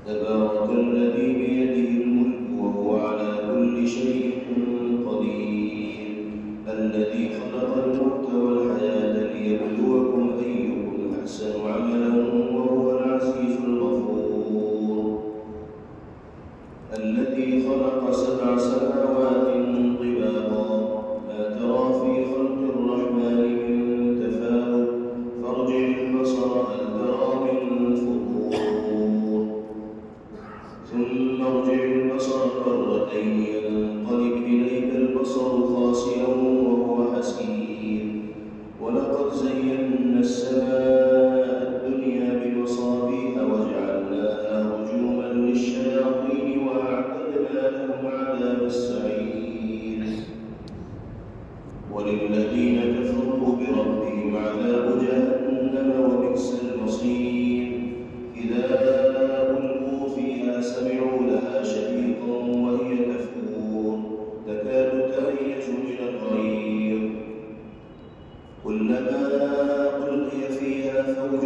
تبارك الذي بيده الملك وهو على كل شيء قدير الذي خلق الموت والحياة ليبلوكم أيكم أحسن عملا وهو العزيز الغفور الذي خلق 7 سماوات طباقا ما ترى في خلق الرحمن من تفاوت فارجع البصر هل ترى من فطور ثم ارجع البصر كرتين ينقلب إليك البصر خاسئا وهو حسير ولقد زينا السماء الدنيا بمصابيح وجعلناها رجوما للشياطين وأعتدنا لهم عذاب السعير وللذين كفروا بربهم عذاب جهنم وبئس المصير إذا ألقوا فيها سمعوا لها شهيقا وهي تفور تكاد تميز من الغيظ كلما ألقي فيها فوج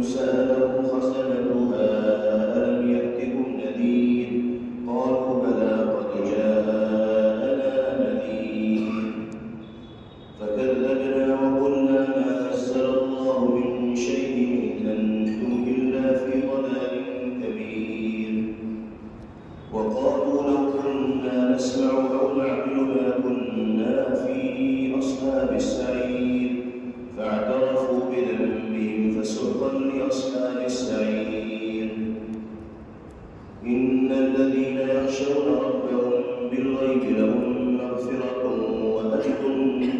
سألهم خزنتها ألم يأتكم نذير قالوا بلى قد جاءنا نذير فكذبنا وقلنا ما نزل الله من شيء إن أنتم إلا في ضلال كبير وقالوا لو كنا نسمع أو نعقل ما كنا في أصحاب السعير فاعترفوا بذنبهم فسحقا لأصحاب السعير إن الذين يخشون ربهم بالغيب لهم مغفرة وأجر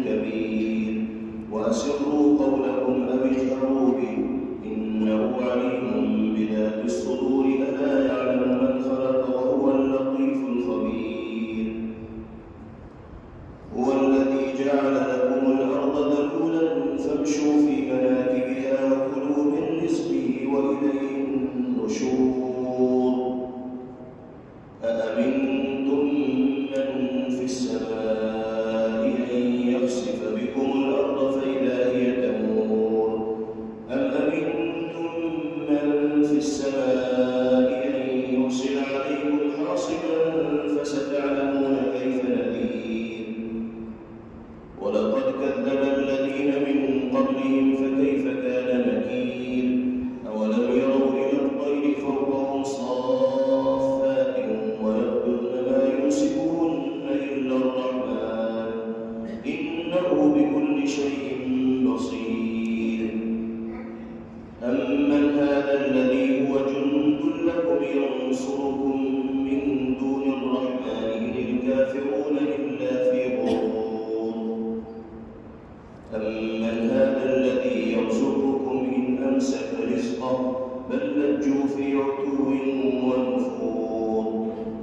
كبير وأسروا قولكم أو اجهروا به إنه عليم بذات الصدور ألا يعلم من خلق وهو اللطيف الخبير هو الذي جعل لكم الأرض ذلولا فامشوا في مناكبها وكلوا من رزقه وإليه النشور أأمنتم من في السماء أن يخسف بكم الأرض فإذا هي تمور أم أمنتم من في السماء أن يرسل عليكم حاصبا فستعلمون كيف نذير ولقد كذب الذين من قبلهم فكيف كان نكير أولم يروا إلى الطير فوقهم صافات ويقبضن ما يمسكون إلا الرحمن إنه بكل شيء بصير أمن هذا الذي هو جند لكم ينصركم من دون الرحمن إن الكافرون إلا في غرور أمن هذا الذي يرزقكم إن أمسك رزقه بل لجوا في عتو ونفور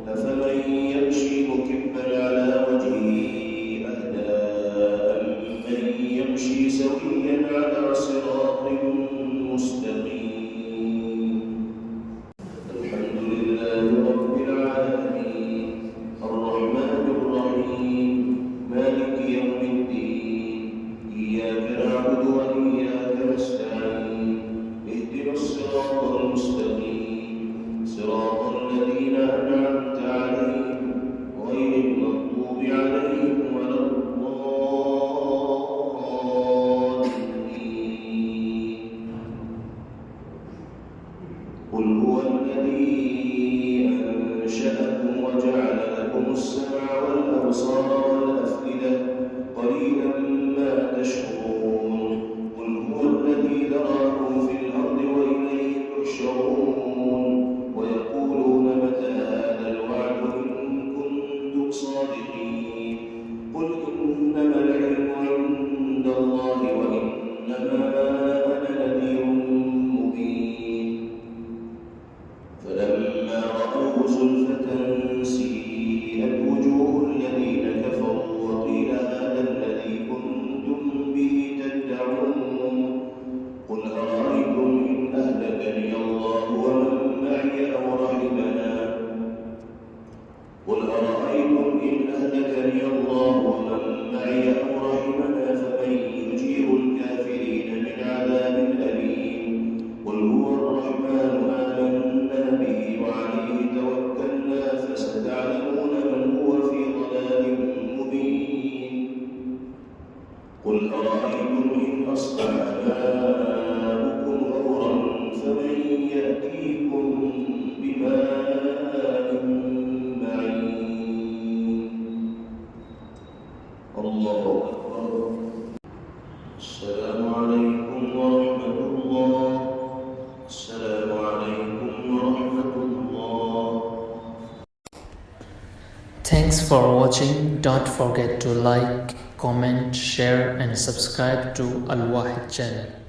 أفمن يمشي مكبا على وجهه أهدى أمن يمشي سويا على صراط مستقيم الحمد لله رب العالمين الرحمن الرحيم مالك يوم الدين إياك نعبد وإياك نستعين اهدنا الصراط المستقيم صراط الذين أنعمت عليهم غير المغضوب عليهم ولا الضالين قل هو الذي أنشأكم وجعل لكم السمع والأبصار والأفئدة قليلا ما تشكرون قل هو الذي ذراكم في الأرض وإليه تحشرون ويقولون متى هذا الوعد إن كنتم صادقين قل إنما العلم عند الله وإنه Thanks for watching. Don't forget to like, comment, share and subscribe to Al Wahid channel.